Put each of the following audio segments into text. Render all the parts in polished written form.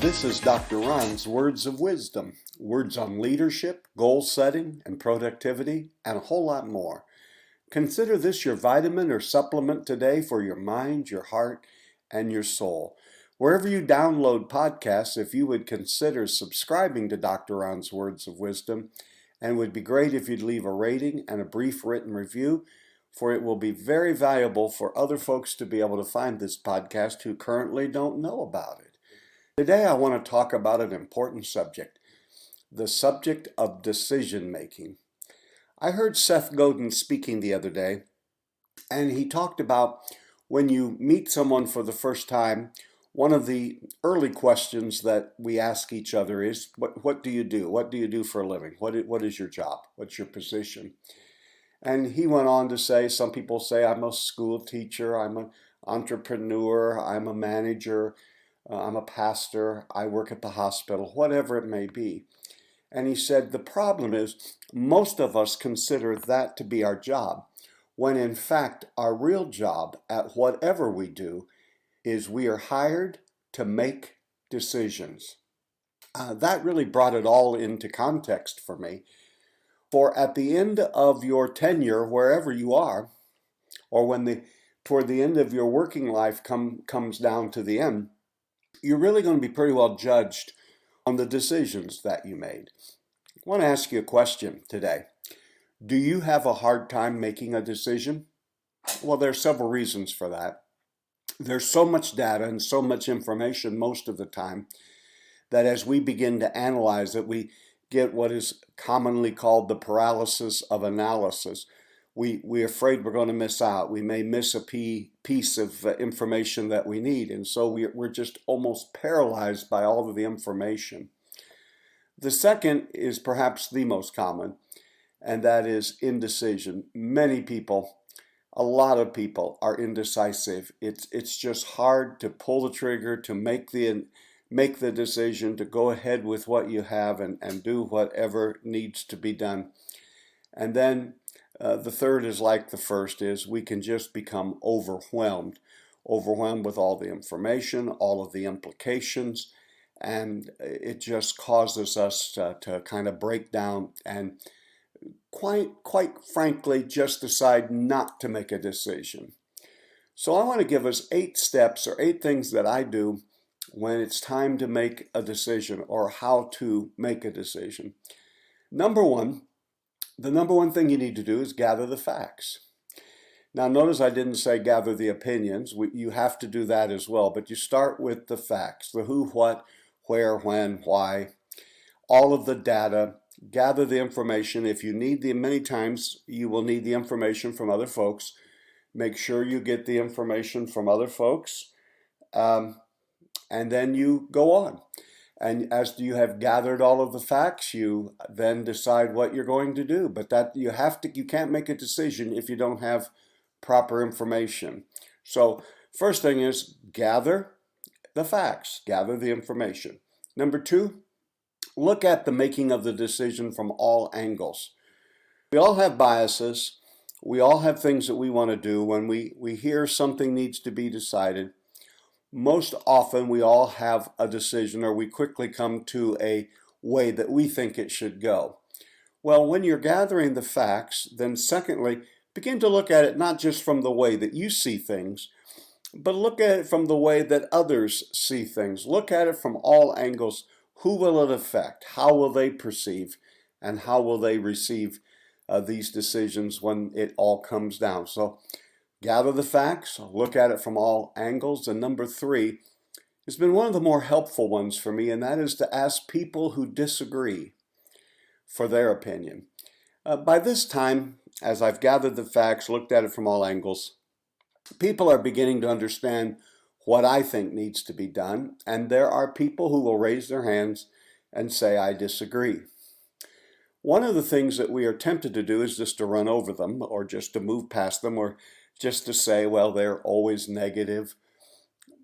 This is Dr. Ron's Words of Wisdom, words on leadership, goal setting, and productivity, and a whole lot more. Consider this your vitamin or supplement today for your mind, your heart, and your soul. Wherever you download podcasts, if you would consider subscribing to Dr. Ron's Words of Wisdom, and it would be great if you'd leave a rating and a brief written review, for it will be very valuable for other folks to be able to find this podcast who currently don't know about it. Today I want to talk about an important subject, the subject of decision making. I heard Seth Godin speaking the other day, and he talked about when you meet someone for the first time, one of the early questions that we ask each other is, what do you do? What do you do for a living? What is your job? What's your position? And he went on to say, some people say, I'm a school teacher, I'm an entrepreneur, I'm a manager, I'm a pastor, I work at the hospital, whatever it may be. And he said, the problem is most of us consider that to be our job, when in fact our real job at whatever we do is we are hired to make decisions. That really brought it all into context for me. For at the end of your tenure, wherever you are, or toward the end of your working life comes down to the end, you're really going to be pretty well judged on the decisions that you made. I want to ask you a question today. Do you have a hard time making a decision? Well, there are several reasons for that. There's so much data and so much information most of the time that as we begin to analyze it, we get what is commonly called the paralysis of analysis. We're afraid we're going to miss out. We may miss a piece of information that we need, and so we're just almost paralyzed by all of the information. The second is perhaps the most common, and that is indecision. Many people, a lot of people are indecisive. It's just hard to pull the trigger, to make the decision, to go ahead with what you have and do whatever needs to be done. And then the third is like the first, is we can just become overwhelmed with all the information, all of the implications, and it just causes us to kind of break down and quite frankly just decide not to make a decision. So I want to give us 8 steps or 8 things that I do when it's time to make a decision, or how to make a decision. The number one thing you need to do is gather the facts. Now notice I didn't say gather the opinions. You have to do that as well, but you start with the facts, the who, what, where, when, why, all of the data. Gather the information. If you need many times you will need the information from other folks. Make sure you get the information from other folks, and then you go on. And as you have gathered all of the facts, you then decide what you're going to do. But that you can't make a decision if you don't have proper information. So first thing is gather the facts, gather the information. Number 2, look at the making of the decision from all angles. We all have biases. We all have things that we want to do. When we hear something needs to be decided, most often we all have a decision, or we quickly come to a way that we think it should go. Well, when you're gathering the facts, then secondly, begin to look at it not just from the way that you see things, but look at it from the way that others see things. Look at it from all angles. Who will it affect? How will they perceive? And how will they receive these decisions when it all comes down? So gather the facts, look at it from all angles. And number 3 has been one of the more helpful ones for me, and that is to ask people who disagree for their opinion. By this time, as I've gathered the facts, looked at it from all angles, people are beginning to understand what I think needs to be done, and there are people who will raise their hands and say, I disagree. One of the things that we are tempted to do is just to run over them, or just to move past them, or just to say, well, they're always negative.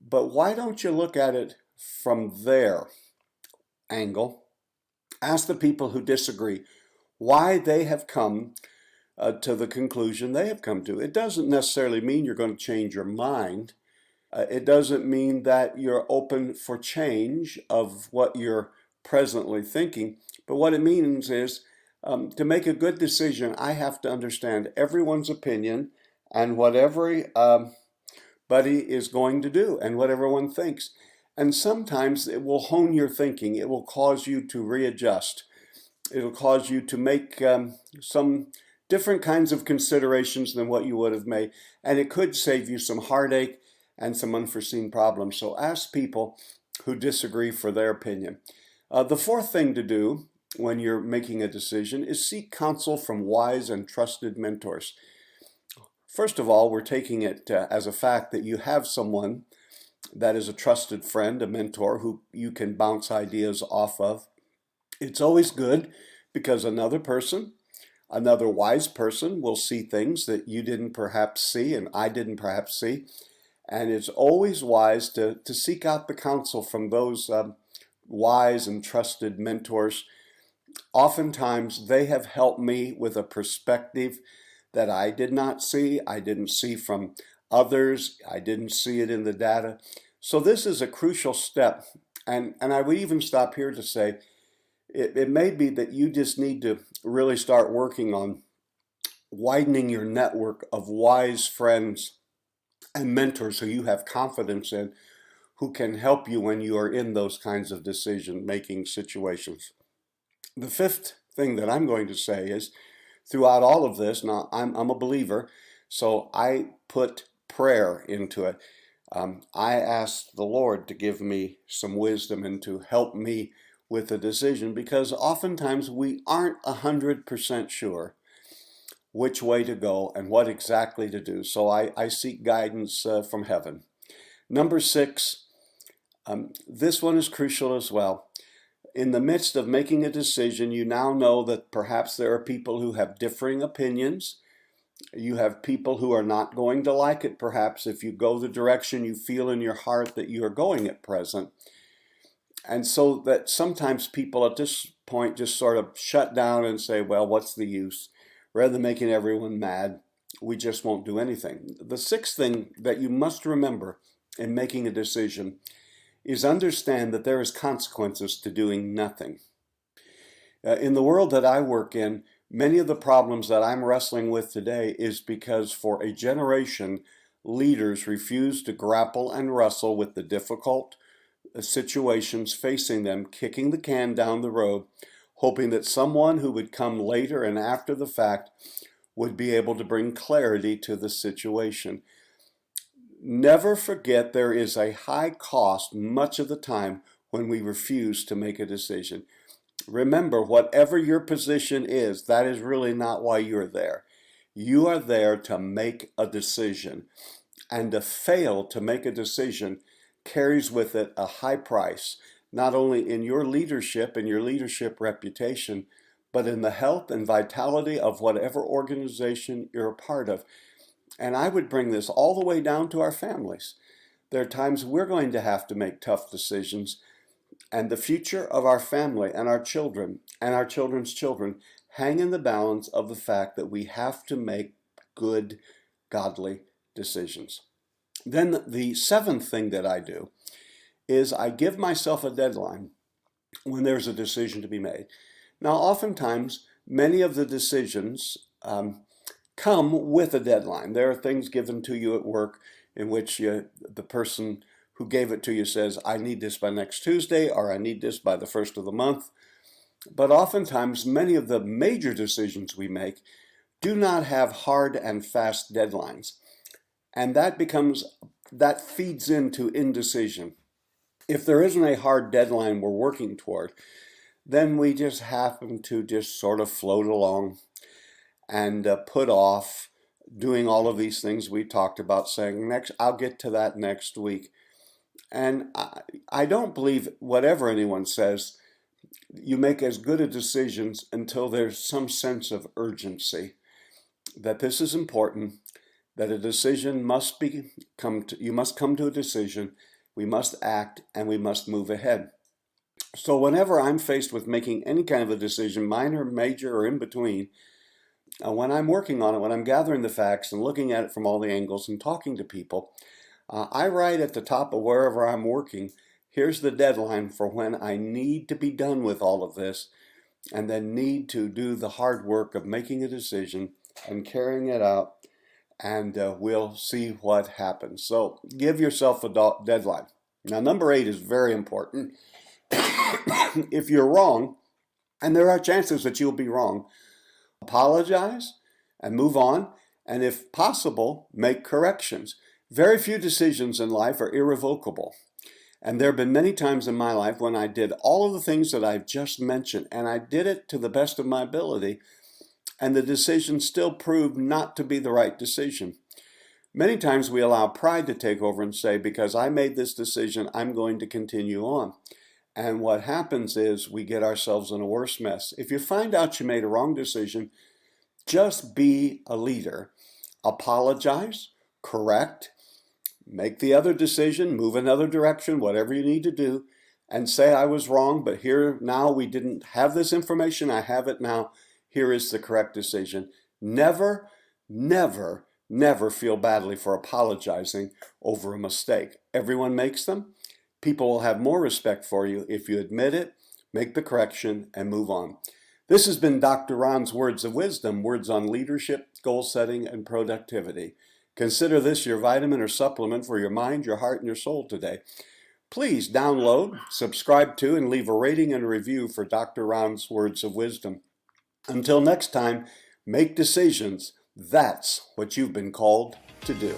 But why don't you look at it from their angle? Ask the people who disagree why they have come to the conclusion they have come to. It doesn't necessarily mean you're going to change your mind. It doesn't mean that you're open for change of what you're presently thinking, but what it means is to make a good decision, I have to understand everyone's opinion and what everybody is going to do and what everyone thinks. And sometimes it will hone your thinking. It will cause you to readjust. It'll cause you to make some different kinds of considerations than what you would have made. And it could save you some heartache and some unforeseen problems. So ask people who disagree for their opinion. The fourth thing to do when you're making a decision is seek counsel from wise and trusted mentors. First of all, we're taking it as a fact that you have someone that is a trusted friend, a mentor who you can bounce ideas off of. It's always good because another person, another wise person will see things that you didn't perhaps see and I didn't perhaps see. And it's always wise to seek out the counsel from those wise and trusted mentors. Oftentimes, they have helped me with a perspective that I did not see. I didn't see from others. I didn't see it in the data. So this is a crucial step. And I would even stop here to say, it may be that you just need to really start working on widening your network of wise friends and mentors who you have confidence in, who can help you when you are in those kinds of decision-making situations. The fifth thing that I'm going to say is, throughout all of this, now I'm a believer, so I put prayer into it. I asked the Lord to give me some wisdom and to help me with the decision, because oftentimes we aren't 100% sure which way to go and what exactly to do. So I seek guidance from heaven. Number 6, this one is crucial as well. In the midst of making a decision, you now know that perhaps there are people who have differing opinions. You have people who are not going to like it, perhaps, if you go the direction you feel in your heart that you are going at present. And so that sometimes people at this point just sort of shut down and say, well, what's the use? Rather than making everyone mad, we just won't do anything. The sixth thing that you must remember in making a decision is understand that there is consequences to doing nothing. In the world that I work in, many of the problems that I'm wrestling with today is because for a generation, leaders refuse to grapple and wrestle with the difficult situations facing them, kicking the can down the road, hoping that someone who would come later and after the fact would be able to bring clarity to the situation. Never forget there is a high cost much of the time when we refuse to make a decision. Remember, whatever your position is, that is really not why you're there. You are there to make a decision. And to fail to make a decision carries with it a high price, not only in your leadership and your leadership reputation, but in the health and vitality of whatever organization you're a part of. And I would bring this all the way down to our families. There are times we're going to have to make tough decisions, and the future of our family and our children and our children's children hang in the balance of the fact that we have to make good, godly decisions. Then the seventh thing that I do is I give myself a deadline when there's a decision to be made. Now, oftentimes, many of the decisions come with a deadline. There are things given to you at work in which the person who gave it to you says, I need this by next Tuesday, or I need this by the first of the month. But oftentimes, many of the major decisions we make do not have hard and fast deadlines. And that feeds into indecision. If there isn't a hard deadline we're working toward, then we just happen to just sort of float along and put off doing all of these things we talked about, saying, I'll get to that next week. And I don't believe whatever anyone says, you make as good a decisions until there's some sense of urgency, that this is important, that a decision you must come to a decision, we must act, and we must move ahead. So whenever I'm faced with making any kind of a decision, minor, major, or in between, when I'm working on it, when I'm gathering the facts and looking at it from all the angles and talking to people, I write at the top of wherever I'm working, here's the deadline for when I need to be done with all of this, and then need to do the hard work of making a decision and carrying it out, and we'll see what happens. So give yourself a deadline. Now, number 8 is very important. If you're wrong, and there are chances that you'll be wrong, apologize and move on, and if possible, make corrections. Very few decisions in life are irrevocable. And there have been many times in my life when I did all of the things that I've just mentioned, and I did it to the best of my ability, and the decision still proved not to be the right decision. Many times we allow pride to take over and say, because I made this decision, I'm going to continue on. And what happens is we get ourselves in a worse mess. If you find out you made a wrong decision, just be a leader. Apologize, correct, make the other decision, move another direction, whatever you need to do, and say I was wrong, but here now we didn't have this information, I have it now, here is the correct decision. Never, never, never feel badly for apologizing over a mistake. Everyone makes them. People will have more respect for you if you admit it, make the correction, and move on. This has been Dr. Ron's Words of Wisdom, words on leadership, goal setting, and productivity. Consider this your vitamin or supplement for your mind, your heart, and your soul today. Please download, subscribe to, and leave a rating and a review for Dr. Ron's Words of Wisdom. Until next time, make decisions. That's what you've been called to do.